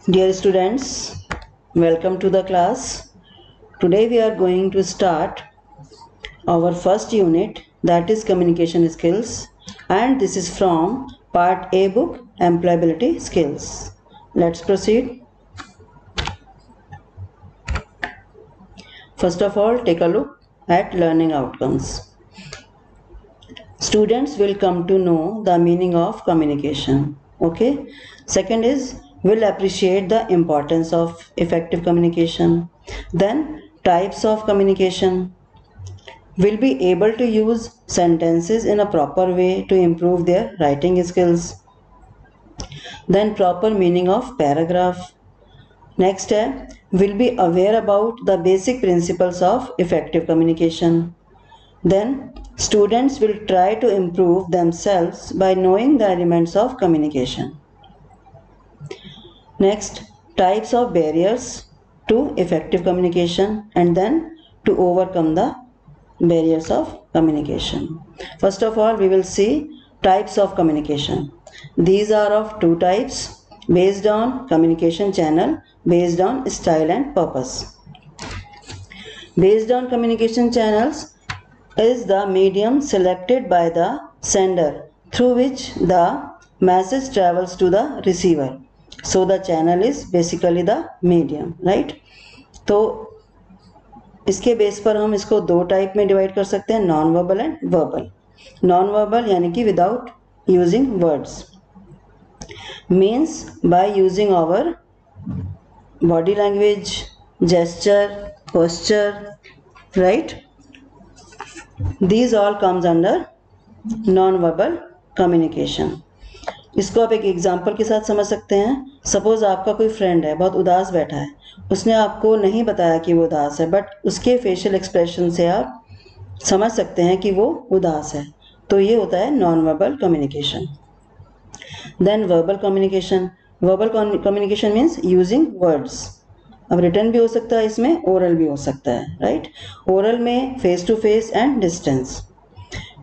Dear students, welcome to the class. Today we are going to start our first unit, that is communication skills, and this is from part A book, employability skills. Let's proceed. First of all, take a look at learning outcomes. Students will come to know the meaning of communication. Okay. Second is will appreciate the importance of effective communication. Then types of communication. Will be able to use sentences in a proper way to improve their writing skills. Then proper meaning of paragraph. Next step, will be aware about the basic principles of effective communication. Then students will try to improve themselves by knowing the elements of communication. Next, types of barriers to effective communication, and then to overcome the barriers of communication. First of all, we will see types of communication. These are of two types based on communication channel, based on style and purpose. Based on communication channels is the medium selected by the sender through which the message travels to the receiver. So the channel is basically the medium, right? तो इसके base पर हम इसको दो type में divide कर सकते हैं, non verbal and verbal. Non verbal यानी कि without using words, means by using our body language, gesture, posture, right. These all comes under non-verbal communication. इसको आप एक एग्जाम्पल के साथ समझ सकते हैं. सपोज आपका कोई फ्रेंड है, बहुत उदास बैठा है, उसने आपको नहीं बताया कि वो उदास है, बट उसके फेशियल एक्सप्रेशन से आप समझ सकते हैं कि वो उदास है. तो ये होता है non verbal communication. Then verbal communication. Verbal communication means using words. अब रिटर्न भी हो सकता है, इसमें ओरल भी हो सकता है, राइट. ओरल में face to face and distance.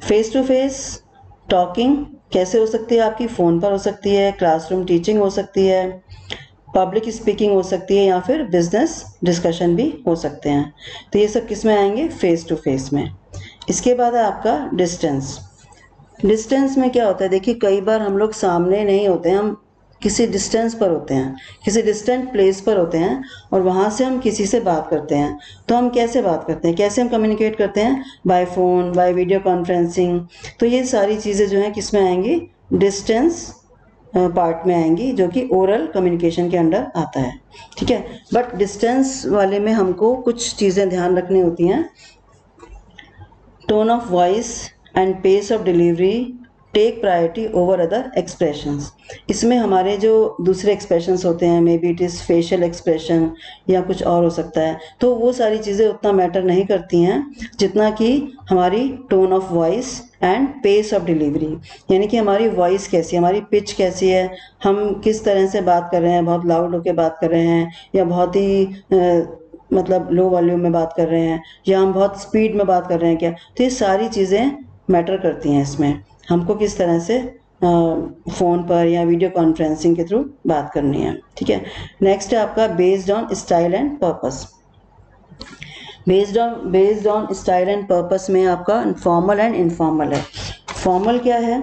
Face to face talking कैसे हो सकती है आपकी, फ़ोन पर हो सकती है, क्लासरूम टीचिंग हो सकती है, पब्लिक स्पीकिंग हो सकती है, या फिर बिजनेस डिस्कशन भी हो सकते हैं. तो ये सब किस में आएंगे, फेस टू फेस में. इसके बाद है आपका डिस्टेंस. डिस्टेंस में क्या होता है, देखिए कई बार हम लोग सामने नहीं होते हैं, हम किसी डिस्टेंस पर होते हैं, किसी डिस्टेंट प्लेस पर होते हैं, और वहाँ से हम किसी से बात करते हैं. तो हम कैसे बात करते हैं, कैसे हम कम्युनिकेट करते हैं, by phone, by video conferencing. तो ये सारी चीज़ें जो हैं किस में आएंगी, डिस्टेंस पार्ट में आएंगी, जो कि ओरल कम्युनिकेशन के अंडर आता है, ठीक है. बट डिस्टेंस वाले में हमको कुछ चीज़ें ध्यान रखनी होती हैं. Tone of voice and pace of delivery take priority over other expressions. इसमें हमारे जो दूसरे एक्सप्रेशंस होते हैं, may be it is facial expression या कुछ और हो सकता है, तो वो सारी चीज़ें उतना मैटर नहीं करती हैं जितना कि हमारी tone of voice and pace of delivery. यानी कि हमारी वॉइस कैसी है, हमारी पिच कैसी है, हम किस तरह से बात कर रहे हैं, बहुत लाउड होकर बात कर रहे हैं, या बहुत ही मतलब लो वॉल्यूम में बात कर रहे हैं, या हम बहुत स्पीड में बात कर रहे हैं क्या. तो ये सारी चीज़ें मैटर करती हैं इसमें, हमको किस तरह से फ़ोन पर या वीडियो कॉन्फ्रेंसिंग के थ्रू बात करनी है, ठीक है. नेक्स्ट है आपका based on style and purpose. Based on style and purpose में आपका फॉर्मल एंड इनफॉर्मल है. फॉर्मल क्या है,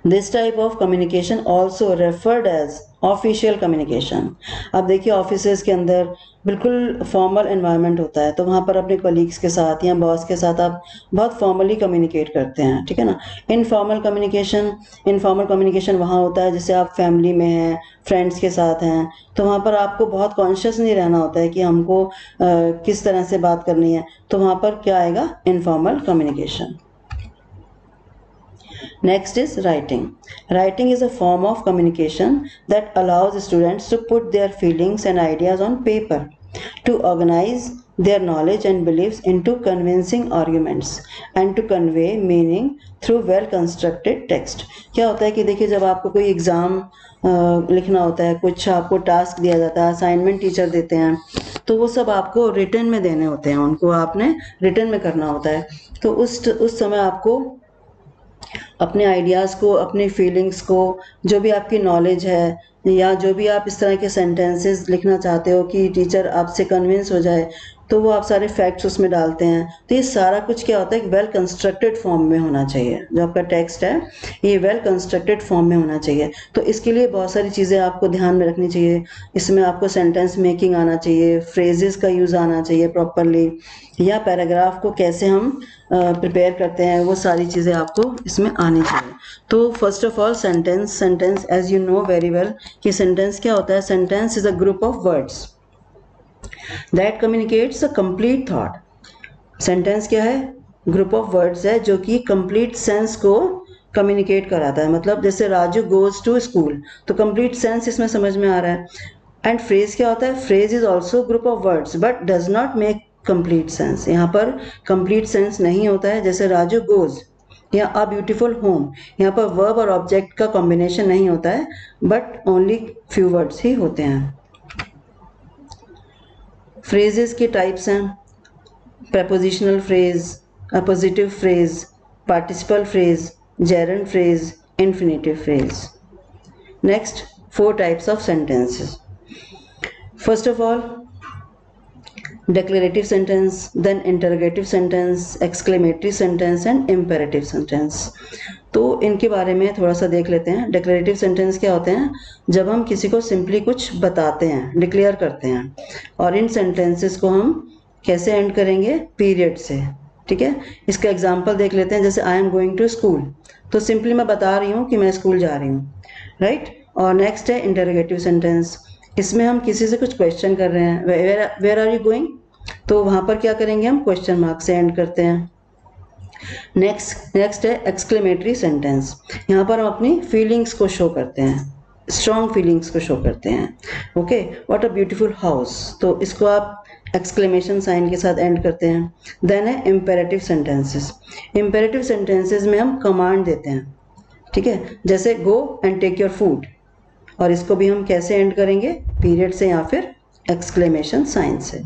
this type of communication also referred as official communication. अब देखिए ऑफिसेज के अंदर बिल्कुल फॉर्मल एनवायरनमेंट होता है, तो वहाँ पर अपने कलीग्स के साथ या बॉस के साथ आप बहुत फॉर्मली कम्युनिकेट करते हैं, ठीक है ना. इनफॉर्मल कम्युनिकेशन वहाँ होता है जैसे आप फैमिली में हैं, फ्रेंड्स के साथ हैं, तो वहाँ पर आपको बहुत कॉन्शियस नहीं रहना होता है कि हमको किस तरह से बात करनी है. तो वहाँ पर क्या आएगा, informal communication. Next is writing. Writing is a form of communication that allows students to put their feelings and ideas on paper, to organize their knowledge and beliefs into convincing arguments, and to convey meaning through well constructed text. क्या होता है कि देखिए जब आपको कोई exam लिखना होता है, कुछ आपको टास्क दिया जाता है, असाइनमेंट टीचर देते हैं, तो वो सब आपको रिटर्न में देने होते हैं, उनको आपने रिटर्न में करना होता है. तो उस समय आपको अपने आइडियाज़ को, अपनी फीलिंग्स को, जो भी आपकी नॉलेज है, या जो भी आप इस तरह के सेंटेंसेस लिखना चाहते हो कि टीचर आपसे कन्विंस हो जाए, तो वो आप सारे फैक्ट्स उसमें डालते हैं। तो ये सारा कुछ क्या होता है, एक वेल कंस्ट्रक्टेड फॉर्म में होना चाहिए। जो आपका टेक्स्ट है ये वेल कंस्ट्रक्टेड फॉर्म में होना चाहिए। तो इसके लिए बहुत सारी चीज़ें आपको ध्यान में रखनी चाहिए। इसमें आपको सेंटेंस मेकिंग आना चाहिए, फ्रेजेस का यूज़ आना चाहिए प्रॉपरली, या पैराग्राफ को कैसे हम प्रिपेयर करते हैं, वो सारी चीज़ें आपको इसमें आनी चाहिए। तो first of all sentence as you know very well कि सेंटेंस क्या होता है। Sentence is a group of words that communicates a complete thought. Sentence क्या है, ग्रुप ऑफ वर्ड्स है जो कि कंप्लीट सेंस को कम्युनिकेट कराता है। मतलब जैसे राजू गोज टू स्कूल, तो कंप्लीट सेंस इसमें समझ में आ रहा है। एंड फ्रेज क्या होता है, phrase is also group of words but does not make complete sense. यहाँ पर कंप्लीट सेंस नहीं होता है। जैसे राजू गोज या अ ब्यूटीफुल होम, यहाँ पर वर्ब और ऑब्जेक्ट का कॉम्बिनेशन नहीं होता है, बट ओनली फ्यू वर्ड्स ही होते हैं। फ्रेजेस के टाइप्स हैं prepositional phrase, appositive phrase, participle phrase, gerund phrase, infinitive phrase. Next, 4 types of sentences. First of all, declarative sentence, then interrogative sentence, exclamatory sentence and imperative sentence. तो इनके बारे में थोड़ा सा देख लेते हैं। डिक्लेरेटिव सेंटेंस क्या होते हैं, जब हम किसी को सिंपली कुछ बताते हैं, डिक्लेयर करते हैं, और इन सेंटेंसेस को हम कैसे एंड करेंगे, पीरियड से। ठीक है, इसका एग्जांपल देख लेते हैं। जैसे I am going to school, तो सिंपली मैं बता रही हूँ कि मैं स्कूल जा रही हूँ, राइट। और नेक्स्ट है इंटरोगेटिव सेंटेंस। इसमें हम किसी से कुछ क्वेश्चन कर रहे हैं, वेयर आर यू गोइंग, तो वहाँ पर क्या करेंगे, हम क्वेश्चन मार्क से एंड करते हैं। नेक्स्ट है एक्सक्लेमेटरी सेंटेंस। यहाँ पर हम अपनी फीलिंग्स को शो करते हैं, स्ट्रॉन्ग फीलिंग्स को शो करते हैं। Okay, what a beautiful house, तो इसको आप एक्सक्लेमेशन साइन के साथ एंड करते हैं। देन है इम्पेरेटिव सेंटेंसेस। इम्पेरेटिव सेंटेंसेस में हम कमांड देते हैं, ठीक है, जैसे go and take your food, और इसको भी हम कैसे एंड करेंगे, पीरियड से या फिर एक्सक्लेमेशन साइन से।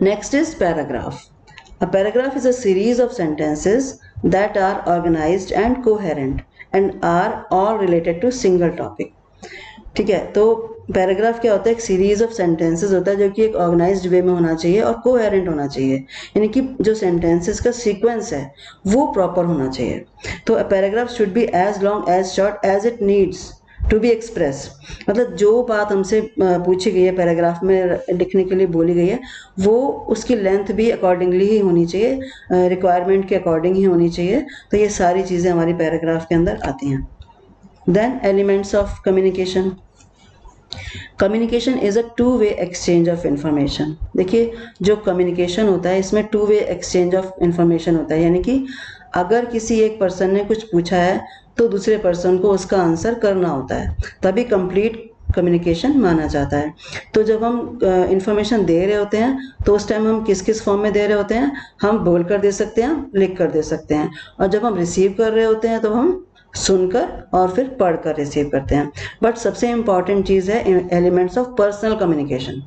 Next is paragraph. A paragraph is a series of sentences that are organized and coherent and are all related to single topic. ठीक है, तो पैराग्राफ क्या होता है, एक सीरीज ऑफ सेंटेंसेस होता है जो कि एक ऑर्गेनाइज्ड वे में होना चाहिए और कोहेरेंट होना चाहिए, यानी कि जो सेंटेंसेस का सीक्वेंस है वो प्रॉपर होना चाहिए। तो a paragraph should be as long as short as it needs to be express. मतलब जो बात हमसे पूछी गई है, पैराग्राफ में लिखने के लिए बोली गई है, वो उसकी लेंथ भी अकॉर्डिंगली ही होनी चाहिए, रिक्वायरमेंट के अकॉर्डिंग ही होनी चाहिए। तो ये सारी चीज़ें हमारी पैराग्राफ के अंदर आती हैं। Then elements of communication. Communication is a two way exchange of information. देखिए, जो कम्युनिकेशन होता है इसमें two way exchange of information होता है, यानी कि अगर किसी एक पर्सन ने कुछ पूछा है तो दूसरे पर्सन को उसका आंसर करना होता है, तभी कंप्लीट कम्युनिकेशन माना जाता है। तो जब हम इंफॉर्मेशन दे रहे होते हैं तो उस टाइम हम किस किस फॉर्म में दे रहे होते हैं, हम बोल कर दे सकते हैं, लिख कर दे सकते हैं, और जब हम रिसीव कर रहे होते हैं तो हम सुनकर और फिर पढ़कर रिसीव करते हैं। बट सबसे इम्पॉर्टेंट चीज़ है elements of personal communication.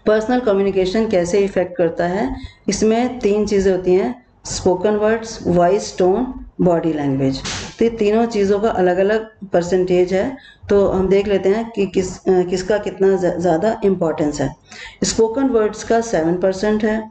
Personal communication कैसे इफेक्ट करता है, इसमें 3 चीज़ें होती हैं, spoken words, voice tone, body language. तो ये तीनों चीज़ों का अलग अलग परसेंटेज है। तो हम देख लेते हैं कि किसका कितना ज़्यादा इम्पोर्टेंस है। स्पोकन वर्ड्स का 7% है,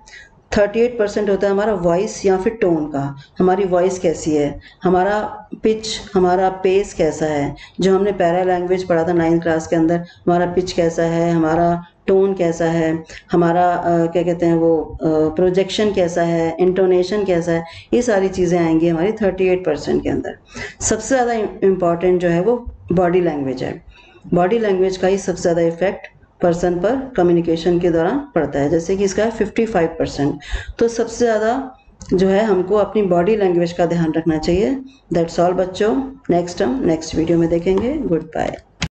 38% होता है हमारा वॉइस या फिर टोन का, हमारी वॉइस कैसी है, हमारा पिच, हमारा पेस कैसा है। जो हमने पैरा लैंग्वेज पढ़ा था 9th क्लास के अंदर, हमारा पिच कैसा है, हमारा टोन कैसा है, हमारा क्या कहते हैं वो प्रोजेक्शन कैसा है, इंटोनेशन कैसा है, ये सारी चीज़ें आएंगी हमारी 38% के अंदर। सबसे ज़्यादा इम्पॉर्टेंट जो है वो बॉडी लैंग्वेज है। बॉडी लैंग्वेज का ही सबसे ज़्यादा इफेक्ट पर्सन पर कम्युनिकेशन के दौरान पड़ता है, जैसे कि इसका है 55%। तो सबसे ज़्यादा जो है हमको अपनी बॉडी लैंग्वेज का ध्यान रखना चाहिए। दैट्स ऑल बच्चों, नेक्स्ट हम नेक्स्ट वीडियो में देखेंगे। Good bye.